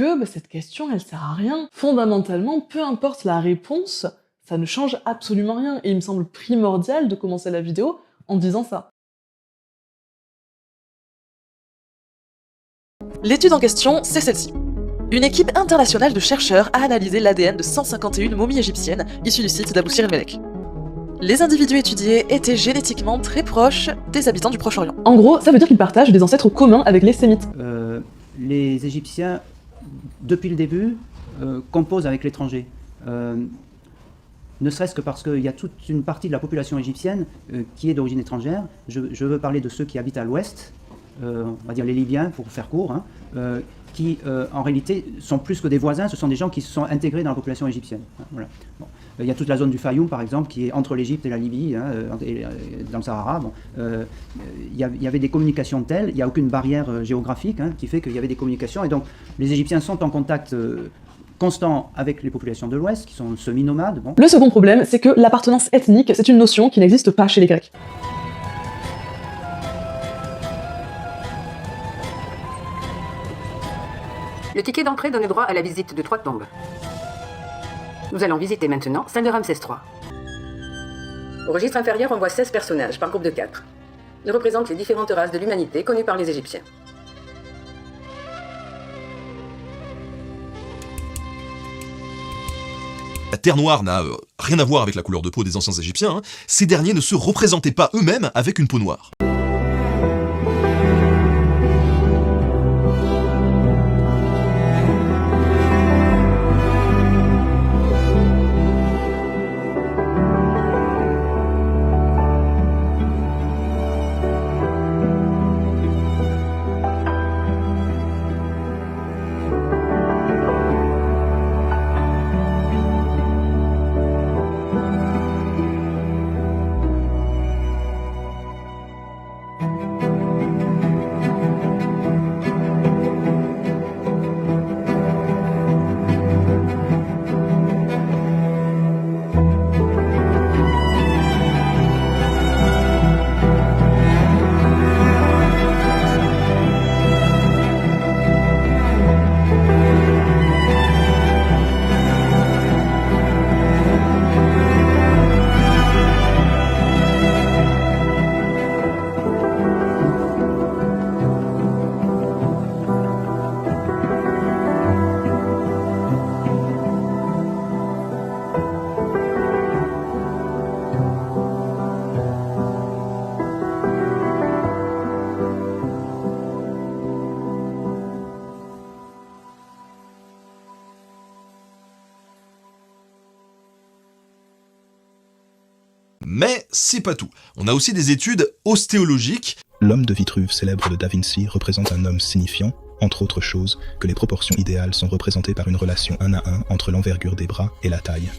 que cette question, elle sert à rien. Fondamentalement, peu importe la réponse, ça ne change absolument rien. Et il me semble primordial de commencer la vidéo en disant ça. L'étude en question, c'est celle-ci. Une équipe internationale de chercheurs a analysé l'ADN de 151 momies égyptiennes issues du site d'Abou Sir el-Melek. Les individus étudiés étaient génétiquement très proches des habitants du Proche-Orient. En gros, ça veut dire qu'ils partagent des ancêtres communs avec les Sémites. Les Égyptiens, depuis le début, composent avec l'étranger. Ne serait-ce que parce qu'il y a toute une partie de la population égyptienne qui est d'origine étrangère. Je veux parler de ceux qui habitent à l'ouest, on va dire les Libyens pour faire court, qui en réalité sont plus que des voisins, ce sont des gens qui se sont intégrés dans la population égyptienne. Voilà. Bon. Il y a toute la zone du Fayoum par exemple qui est entre l'Égypte et la Libye, dans le Sahara. Bon. Il y avait des communications telles, il n'y a aucune barrière géographique qui fait qu'il y avait des communications, et donc les Égyptiens sont en contact constant avec les populations de l'Ouest, qui sont semi-nomades. Bon. Le second problème, c'est que l'appartenance ethnique, c'est une notion qui n'existe pas chez les Grecs. Le ticket d'entrée donne droit à la visite de 3 tombes. Nous allons visiter maintenant celle de Ramsès III. Au registre inférieur, on voit 16 personnages par groupe de 4. Ils représentent les différentes races de l'humanité connues par les Égyptiens. La terre noire n'a rien à voir avec la couleur de peau des anciens Égyptiens. Ces derniers ne se représentaient pas eux-mêmes avec une peau noire. Mais c'est pas tout. On a aussi des études ostéologiques. L'homme de Vitruve célèbre de Da Vinci représente un homme signifiant, entre autres choses, que les proportions idéales sont représentées par une relation 1 à 1 entre l'envergure des bras et la taille.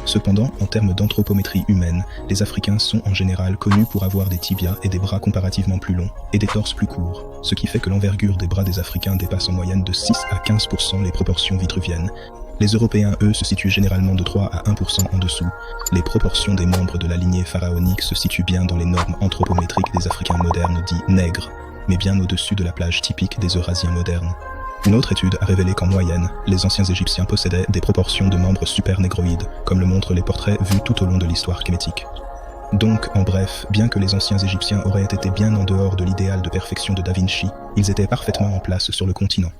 Cependant, en termes d'anthropométrie humaine, les Africains sont en général connus pour avoir des tibias et des bras comparativement plus longs, et des torses plus courts, ce qui fait que l'envergure des bras des Africains dépasse en moyenne de 6 à 15% les proportions vitruviennes. Les Européens, eux, se situent généralement de 3 à 1% en dessous. Les proportions des membres de la lignée pharaonique se situent bien dans les normes anthropométriques des Africains modernes dits nègres, mais bien au-dessus de la plage typique des Eurasiens modernes. Une autre étude a révélé qu'en moyenne, les anciens Égyptiens possédaient des proportions de membres super-négroïdes, comme le montrent les portraits vus tout au long de l'histoire kémétique. Donc, en bref, bien que les anciens Égyptiens auraient été bien en dehors de l'idéal de perfection de Da Vinci, ils étaient parfaitement en place sur le continent.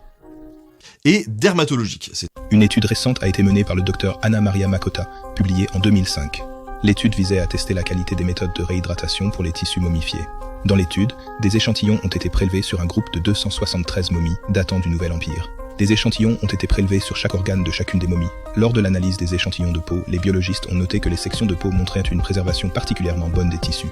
Et dermatologique. Une étude récente a été menée par le docteur Anna Maria Makota, publiée en 2005. L'étude visait à tester la qualité des méthodes de réhydratation pour les tissus momifiés. Dans l'étude, des échantillons ont été prélevés sur un groupe de 273 momies datant du Nouvel Empire. Des échantillons ont été prélevés sur chaque organe de chacune des momies. Lors de l'analyse des échantillons de peau, les biologistes ont noté que les sections de peau montraient une préservation particulièrement bonne des tissus.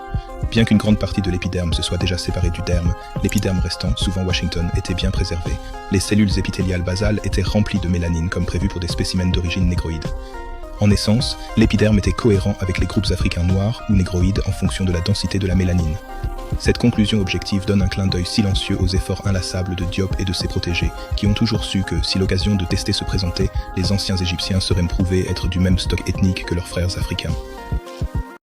Bien qu'une grande partie de l'épiderme se soit déjà séparée du derme, l'épiderme restant, souvent Washington, était bien préservé. Les cellules épithéliales basales étaient remplies de mélanine comme prévu pour des spécimens d'origine négroïde. En essence, l'épiderme était cohérent avec les groupes africains noirs ou négroïdes en fonction de la densité de la mélanine. Cette conclusion objective donne un clin d'œil silencieux aux efforts inlassables de Diop et de ses protégés, qui ont toujours su que, si l'occasion de tester se présentait, les anciens Égyptiens seraient prouvés être du même stock ethnique que leurs frères africains.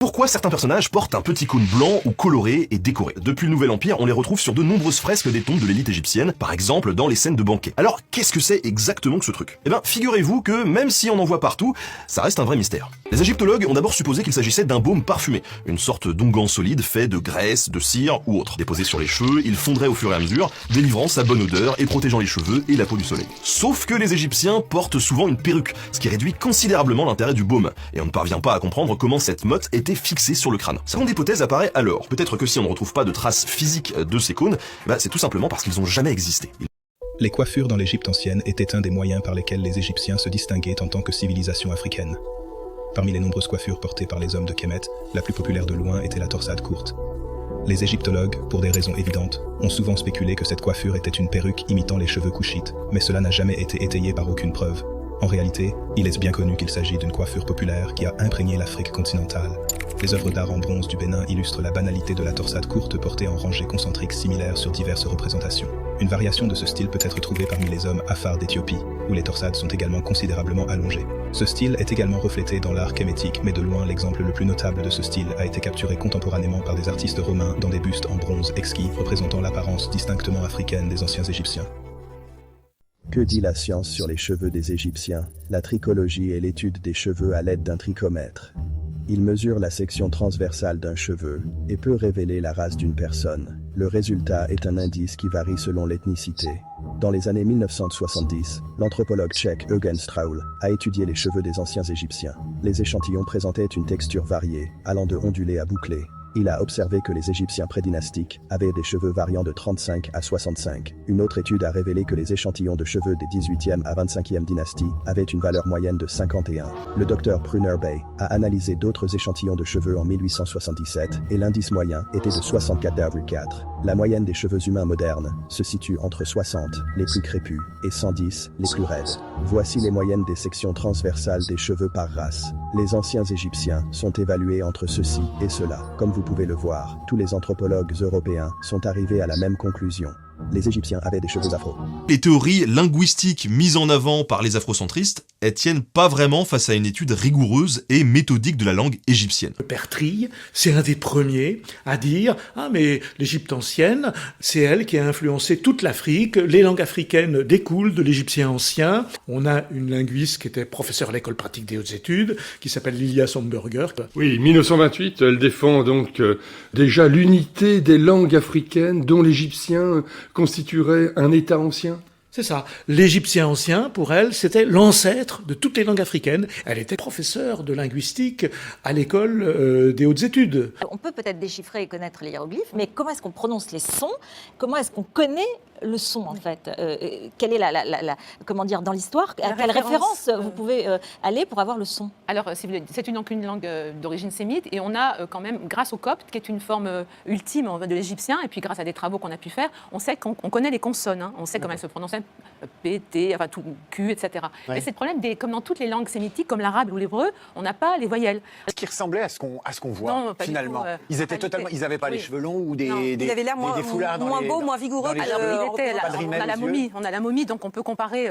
Pourquoi certains personnages portent un petit cône blanc ou coloré et décoré? Depuis le Nouvel Empire, on les retrouve sur de nombreuses fresques des tombes de l'élite égyptienne, par exemple dans les scènes de banquet. Alors, qu'est-ce que c'est exactement que ce truc? Eh ben, figurez-vous que même si on en voit partout, ça reste un vrai mystère. Les égyptologues ont d'abord supposé qu'il s'agissait d'un baume parfumé, une sorte d'onguent solide fait de graisse, de cire ou autre. Déposé sur les cheveux, il fondrait au fur et à mesure, délivrant sa bonne odeur et protégeant les cheveux et la peau du soleil. Sauf que les Égyptiens portent souvent une perruque, ce qui réduit considérablement l'intérêt du baume, et on ne parvient pas à comprendre comment cette motte était fixée sur le crâne. Seconde hypothèse apparaît alors, peut-être que si on ne retrouve pas de traces physiques de ces cônes, c'est tout simplement parce qu'ils n'ont jamais existé. Les coiffures dans l'Égypte ancienne étaient un des moyens par lesquels les Égyptiens se distinguaient en tant que civilisation africaine. Parmi les nombreuses coiffures portées par les hommes de Kemet, la plus populaire de loin était la torsade courte. Les égyptologues, pour des raisons évidentes, ont souvent spéculé que cette coiffure était une perruque imitant les cheveux couchites, mais cela n'a jamais été étayé par aucune preuve. En réalité, il est bien connu qu'il s'agit d'une coiffure populaire qui a imprégné l'Afrique continentale. Les œuvres d'art en bronze du Bénin illustrent la banalité de la torsade courte portée en rangées concentriques similaires sur diverses représentations. Une variation de ce style peut être trouvée parmi les hommes afars d'Éthiopie, où les torsades sont également considérablement allongées. Ce style est également reflété dans l'art kémétique, mais de loin l'exemple le plus notable de ce style a été capturé contemporainément par des artistes romains dans des bustes en bronze exquis représentant l'apparence distinctement africaine des anciens Égyptiens. Que dit la science sur les cheveux des Égyptiens? La trichologie est l'étude des cheveux à l'aide d'un trichomètre. Il mesure la section transversale d'un cheveu et peut révéler la race d'une personne. Le résultat est un indice qui varie selon l'ethnicité. Dans les années 1970, l'anthropologue tchèque Eugen Straul a étudié les cheveux des anciens Égyptiens. Les échantillons présentaient une texture variée, allant de ondulés à bouclés. Il a observé que les Égyptiens prédynastiques avaient des cheveux variant de 35 à 65. Une autre étude a révélé que les échantillons de cheveux des 18e à 25e dynasties avaient une valeur moyenne de 51. Le docteur Pruner Bay a analysé d'autres échantillons de cheveux en 1877 et l'indice moyen était de 64,4. La moyenne des cheveux humains modernes se situe entre 60, les plus crépus, et 110, les plus raides. Voici les moyennes des sections transversales des cheveux par race. Les anciens Égyptiens sont évalués entre ceci et cela. Comme vous pouvez le voir, tous les anthropologues européens sont arrivés à la même conclusion. Les Égyptiens avaient des cheveux afro. Les théories linguistiques mises en avant par les afrocentristes, elles tiennent pas vraiment face à une étude rigoureuse et méthodique de la langue égyptienne. Le père Trille, c'est un des premiers à dire « Ah mais l'Égypte ancienne, c'est elle qui a influencé toute l'Afrique, les langues africaines découlent de l'égyptien ancien ». On a une linguiste qui était professeure à l'école pratique des hautes études, qui s'appelle Lilia Somberger. Oui, 1928, elle défend donc déjà l'unité des langues africaines dont l'égyptien constituerait un État ancien. C'est ça. L'égyptien ancien, pour elle, c'était l'ancêtre de toutes les langues africaines. Elle était professeure de linguistique à l'école des hautes études. On peut peut-être déchiffrer et connaître les hiéroglyphes, mais comment est-ce qu'on prononce les sons? Comment est-ce qu'on connaît le son, en fait? Quelle est comment dire, dans l'histoire, à quelle référence vous pouvez aller pour avoir le son? Alors, c'est une langue d'origine sémite, et on a quand même, grâce au copte, qui est une forme ultime de l'égyptien, et puis grâce à des travaux qu'on a pu faire, on sait qu'on connaît les consonnes, hein, on sait comment elles se prononcent, P, T, enfin tout, Q, etc. Ouais. Mais c'est le problème, comme dans toutes les langues sémitiques, comme l'arabe ou l'hébreu, on n'a pas les voyelles. Ce qui ressemblait à ce qu'on voit, non, finalement. Ils étaient totalement, ils n'avaient pas les cheveux longs ou des foulards moins beaux, moins vigoureux. On a la momie, donc on peut comparer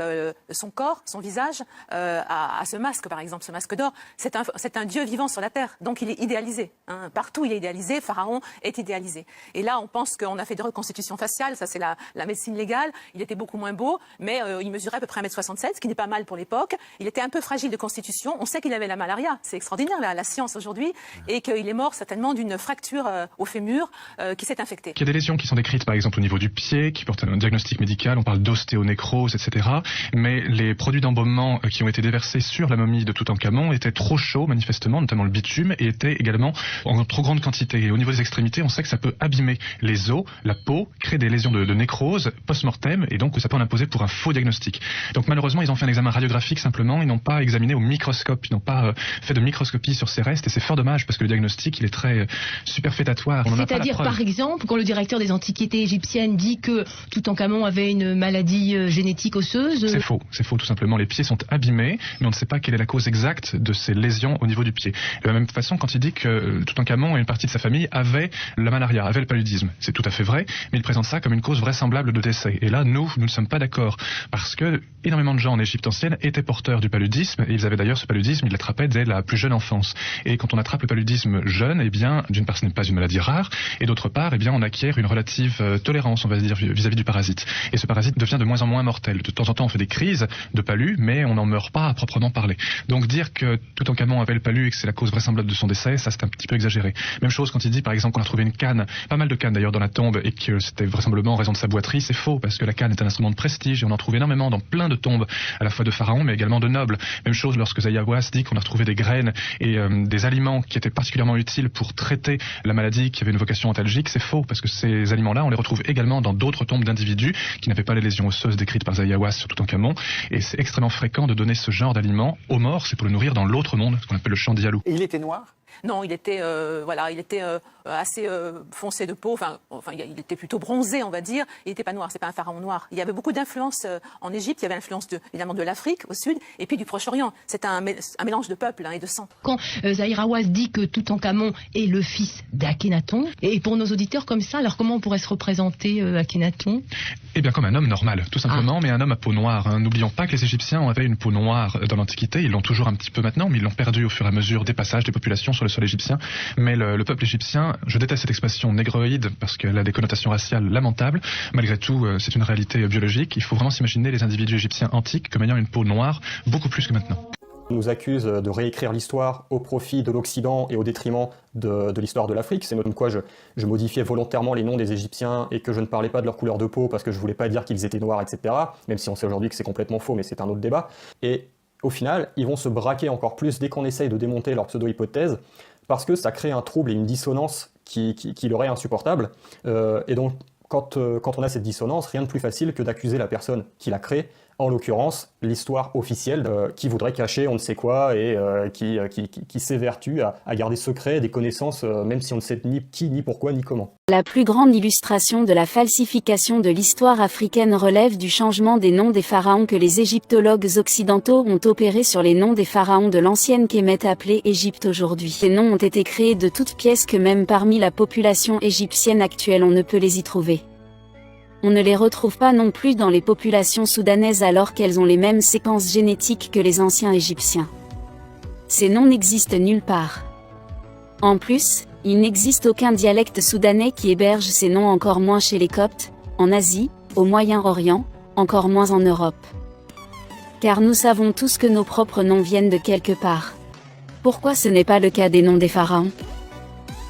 son corps, son visage, à ce masque, par exemple, ce masque d'or. C'est un dieu vivant sur la terre, donc il est idéalisé. Hein. Partout, il est idéalisé. Pharaon est idéalisé. Et là, on pense qu'on a fait des reconstitutions faciales. Ça, c'est la médecine légale. Il était beaucoup moins beau, mais il mesurait à peu près 1m67, ce qui n'est pas mal pour l'époque. Il était un peu fragile de constitution. On sait qu'il avait la malaria. C'est extraordinaire, la science aujourd'hui. Et qu'il est mort certainement d'une fracture au fémur qui s'est infectée. Il y a des lésions qui sont décrites, par exemple, au niveau du pied, qui portent un diagnostic médical. On parle d'ostéonécrose, etc. Mais les produits d'embaumement qui ont été déversés sur la momie de Toutankhamon étaient trop chauds, manifestement, notamment le bitume, et étaient également en trop grande quantité. Et au niveau des extrémités, on sait que ça peut abîmer les os, la peau, créer des lésions de nécrose post-mortem, et donc ça peut en imposer pour un faux diagnostic. Donc malheureusement, ils ont fait un examen radiographique simplement, ils n'ont pas examiné au microscope, ils n'ont pas fait de microscopie sur ces restes, et c'est fort dommage parce que le diagnostic, il est très superfétatoire. C'est-à-dire, par exemple, quand le directeur des antiquités égyptiennes dit que Toutankhamon avait une maladie génétique osseuse? C'est faux tout simplement. Les pieds sont abîmés, mais on ne sait pas quelle est la cause exacte de ces lésions au niveau du pied. De la même façon, quand il dit que Toutankhamon et une partie de sa famille avaient la malaria, avaient le paludisme, c'est tout à fait vrai, mais il présente ça comme une cause vraisemblable de décès. Et là, nous ne sommes pas d'accord, parce que énormément de gens en Égypte ancienne étaient porteurs du paludisme, et ils avaient d'ailleurs ce paludisme, ils l'attrapaient dès la plus jeune enfance. Et quand on attrape le paludisme jeune, eh bien, d'une part, ce n'est pas une maladie rare, et d'autre part, eh bien, on acquiert une relative tolérance, on va dire, vis-à-vis du parasite. Et ce parasite devient de moins en moins mortel. De temps en temps, on fait des crises de palu, mais on n'en meurt pas à proprement parler. Donc dire que Toutankhamon avait le palu et que c'est la cause vraisemblable de son décès, ça c'est un petit peu exagéré. Même chose quand il dit par exemple qu'on a trouvé une canne, pas mal de cannes d'ailleurs dans la tombe, et que c'était vraisemblablement en raison de sa boiterie, c'est faux, parce que la canne est un instrument de prestige et on en trouve énormément dans plein de tombes, à la fois de pharaons mais également de nobles. Même chose lorsque Zayawas dit qu'on a retrouvé des graines et des aliments qui étaient particulièrement utiles pour traiter la maladie qui avait une vocation antalgique, c'est faux, parce que ces aliments-là, on les retrouve également dans d'autres tombes d'individus qui n'avaient pas les lésions osseuses décrites par Zayawas sur Toutankhamon, et c'est extrêmement fréquent de donner ce genre d'aliments aux morts, c'est pour le nourrir dans l'autre monde, ce qu'on appelle le champ d'Ialou. Et il était noir? Non, il était assez foncé de peau, enfin il était plutôt bronzé, on va dire. Il n'était pas noir, c'est pas un pharaon noir. Il y avait beaucoup d'influences en Égypte, il y avait l'influence évidemment de l'Afrique au sud et puis du Proche-Orient. C'est un mélange de peuples et de sang. Quand Zaïrawas dit que Toutankhamon est le fils d'Akhenaton, et pour nos auditeurs comme ça, alors comment on pourrait se représenter Akhenaton? Eh bien comme un homme normal, tout simplement, mais un homme à peau noire. Hein. N'oublions pas que les Égyptiens avaient une peau noire dans l'Antiquité, ils l'ont toujours un petit peu maintenant, mais ils l'ont perdu au fur et à mesure des passages des populations sur le sol égyptien. Mais le peuple égyptien, je déteste cette expression négroïde parce qu'elle a des connotations raciales lamentables. Malgré tout, c'est une réalité biologique. Il faut vraiment s'imaginer les individus égyptiens antiques comme ayant une peau noire beaucoup plus que maintenant. On nous accuse de réécrire l'histoire au profit de l'Occident et au détriment de l'histoire de l'Afrique. C'est comme quoi je modifiais volontairement les noms des Égyptiens et que je ne parlais pas de leur couleur de peau parce que je voulais pas dire qu'ils étaient noirs, etc. Même si on sait aujourd'hui que c'est complètement faux, mais c'est un autre débat. Et au final, ils vont se braquer encore plus dès qu'on essaye de démonter leur pseudo-hypothèse, parce que ça crée un trouble et une dissonance qui leur est insupportable. Et donc, quand on a cette dissonance, rien de plus facile que d'accuser la personne qui l'a créée, en l'occurrence l'histoire officielle, qui voudrait cacher on ne sait quoi et qui s'évertue à garder secret des connaissances, même si on ne sait ni qui, ni pourquoi, ni comment. La plus grande illustration de la falsification de l'histoire africaine relève du changement des noms des pharaons que les égyptologues occidentaux ont opéré sur les noms des pharaons de l'ancienne Kémet appelée Égypte aujourd'hui. Ces noms ont été créés de toutes pièces que même parmi la population égyptienne actuelle on ne peut les y trouver. On ne les retrouve pas non plus dans les populations soudanaises alors qu'elles ont les mêmes séquences génétiques que les anciens Égyptiens. Ces noms n'existent nulle part. En plus, il n'existe aucun dialecte soudanais qui héberge ces noms, encore moins chez les Coptes, en Asie, au Moyen-Orient, encore moins en Europe. Car nous savons tous que nos propres noms viennent de quelque part. Pourquoi ce n'est pas le cas des noms des pharaons ?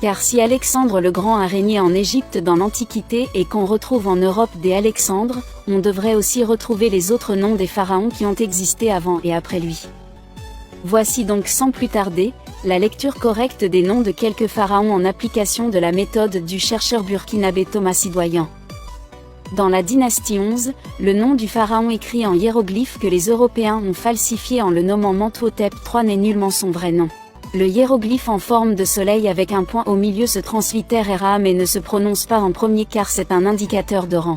Car si Alexandre le Grand a régné en Égypte dans l'Antiquité et qu'on retrouve en Europe des Alexandres, on devrait aussi retrouver les autres noms des pharaons qui ont existé avant et après lui. Voici donc sans plus tarder, la lecture correcte des noms de quelques pharaons en application de la méthode du chercheur burkinabé Thomas Sidoyan. Dans la dynastie 11, le nom du pharaon écrit en hiéroglyphes que les Européens ont falsifié en le nommant Mentuhotep III n'est nullement son vrai nom. Le hiéroglyphe en forme de soleil avec un point au milieu se translittère Ra mais ne se prononce pas en premier car c'est un indicateur de rang.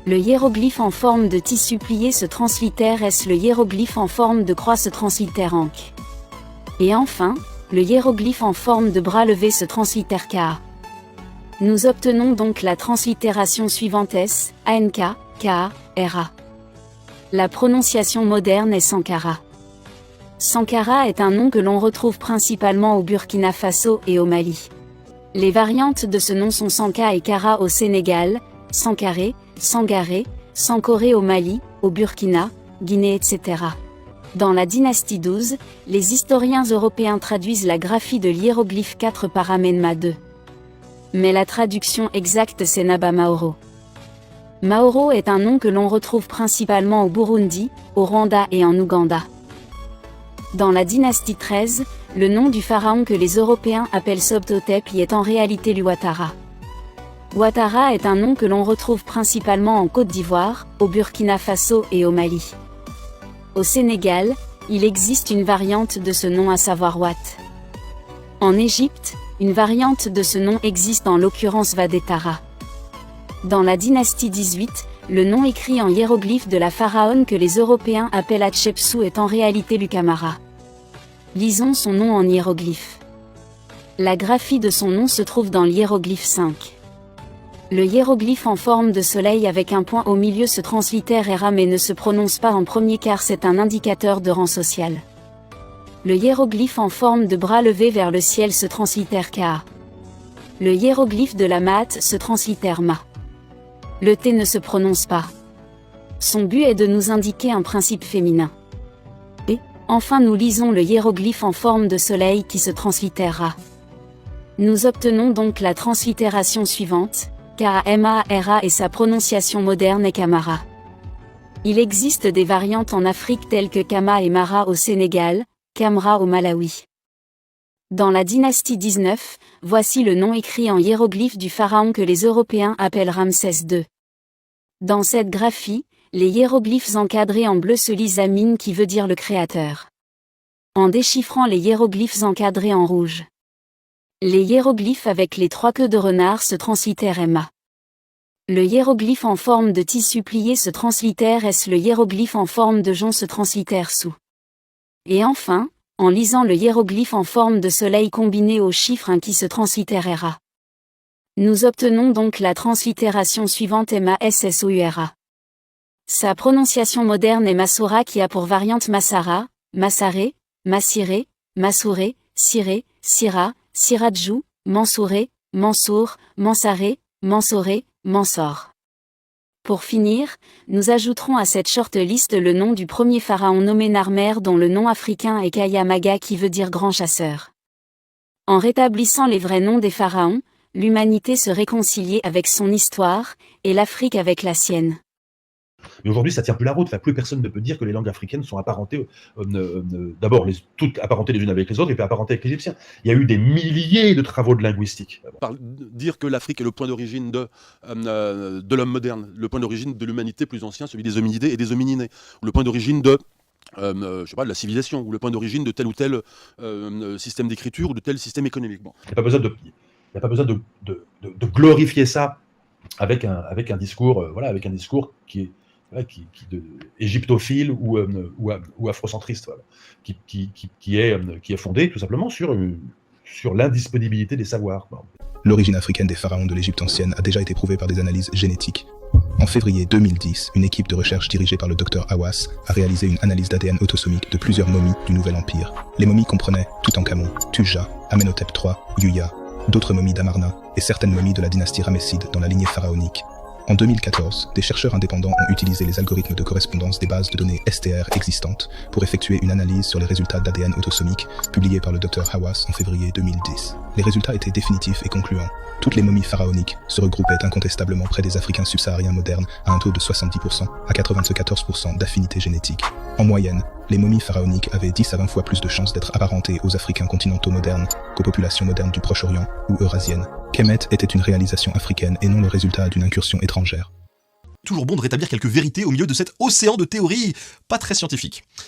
Le hiéroglyphe en forme de tissu plié se translittère S. Le hiéroglyphe en forme de croix se translittère Ankh. Et enfin, le hiéroglyphe en forme de bras levé se translittère Ka. Nous obtenons donc la translittération suivante S, ANK, Ka, Ra. La prononciation moderne est Sankara. Sankara est un nom que l'on retrouve principalement au Burkina Faso et au Mali. Les variantes de ce nom sont Sanka et Kara au Sénégal, Sankaré, Sangaré, Sankoré au Mali, au Burkina, Guinée, etc. Dans la dynastie 12, les historiens européens traduisent la graphie de l'hiéroglyphe 4 par Amenma II. Mais la traduction exacte c'est Naba Maoro. Maoro est un nom que l'on retrouve principalement au Burundi, au Rwanda et en Ouganda. Dans la dynastie 13, le nom du pharaon que les Européens appellent Sobtotep y est en réalité Luatara. Ouattara est un nom que l'on retrouve principalement en Côte d'Ivoire, au Burkina Faso et au Mali. Au Sénégal, il existe une variante de ce nom à savoir Ouat. En Égypte, une variante de ce nom existe en l'occurrence Vadetara. Dans la dynastie 18, le nom écrit en hiéroglyphe de la pharaone que les Européens appellent Hatshepsut est en réalité Lukamara. Lisons son nom en hiéroglyphe. La graphie de son nom se trouve dans l'hiéroglyphe 5. Le hiéroglyphe en forme de soleil avec un point au milieu se translittère Hera mais ne se prononce pas en premier car c'est un indicateur de rang social. Le hiéroglyphe en forme de bras levé vers le ciel se translittère Ka. Le hiéroglyphe de la Maat se translittère Ma. Le T ne se prononce pas. Son but est de nous indiquer un principe féminin. Et, enfin nous lisons le hiéroglyphe en forme de soleil qui se translittère Ra. Nous obtenons donc la translittération suivante, K-A-M-A-R-A et sa prononciation moderne est Kamara. Il existe des variantes en Afrique telles que Kama et Mara au Sénégal, Kamra au Malawi. Dans la dynastie 19, voici le nom écrit en hiéroglyphe du pharaon que les Européens appellent Ramsès II. Dans cette graphie, les hiéroglyphes encadrés en bleu se lisent Amin qui veut dire le créateur. En déchiffrant les hiéroglyphes encadrés en rouge. Les hiéroglyphes avec les 3 queues de renard se translittèrent Emma. Le hiéroglyphe en forme de tissu plié se translittère S. Le hiéroglyphe en forme de jonc se translittère sous. Et enfin, en lisant le hiéroglyphe en forme de soleil combiné au chiffre 1 qui se translittère RA. Nous obtenons donc la translittération suivante Emma SSOURA. Sa prononciation moderne est Massoura qui a pour variante Massara, Massaré, Massiré, Massouré, Siré, Sira, Siradjou, Mansouré, Mansour, Mansaré, Mansoré, Mansor. Pour finir, nous ajouterons à cette short list le nom du premier pharaon nommé Narmer dont le nom africain est Kayamaga qui veut dire grand chasseur. En rétablissant les vrais noms des pharaons, l'humanité se réconciliait avec son histoire, et l'Afrique avec la sienne. Mais aujourd'hui, ça ne tient plus la route. Enfin, plus personne ne peut dire que les langues africaines sont apparentées, d'abord, toutes apparentées les unes avec les autres, et puis apparentées avec les Égyptiens. Il y a eu des milliers de travaux de linguistique. Dire que l'Afrique est le point d'origine de l'homme moderne, le point d'origine de l'humanité plus ancien, celui des hominidés et des homininés, ou le point d'origine de de la civilisation, ou le point d'origine de tel ou tel système d'écriture, ou de tel système économique. Bon. Il n'y a pas besoin de glorifier ça avec un discours, avec un discours qui est égyptophile ou afrocentriste, voilà, qui est fondé tout simplement sur l'indisponibilité des savoirs. L'origine africaine des pharaons de l'Égypte ancienne a déjà été prouvée par des analyses génétiques. En février 2010, une équipe de recherche dirigée par le Dr Hawass a réalisé une analyse d'ADN autosomique de plusieurs momies du Nouvel Empire. Les momies comprenaient Toutankhamon, Tuja, Amenhotep III, Yuya, d'autres momies d'Amarna et certaines momies de la dynastie ramesside dans la lignée pharaonique. En 2014, des chercheurs indépendants ont utilisé les algorithmes de correspondance des bases de données STR existantes pour effectuer une analyse sur les résultats d'ADN autosomique publiés par le Dr Hawass en février 2010. Les résultats étaient définitifs et concluants. Toutes les momies pharaoniques se regroupaient incontestablement près des Africains subsahariens modernes à un taux de 70% à 94% d'affinité génétique. En moyenne, les momies pharaoniques avaient 10 à 20 fois plus de chances d'être apparentées aux Africains continentaux modernes qu'aux populations modernes du Proche-Orient ou eurasiennes. Kemet était une réalisation africaine et non le résultat d'une incursion étrangère. Toujours bon de rétablir quelques vérités au milieu de cet océan de théories pas très scientifiques.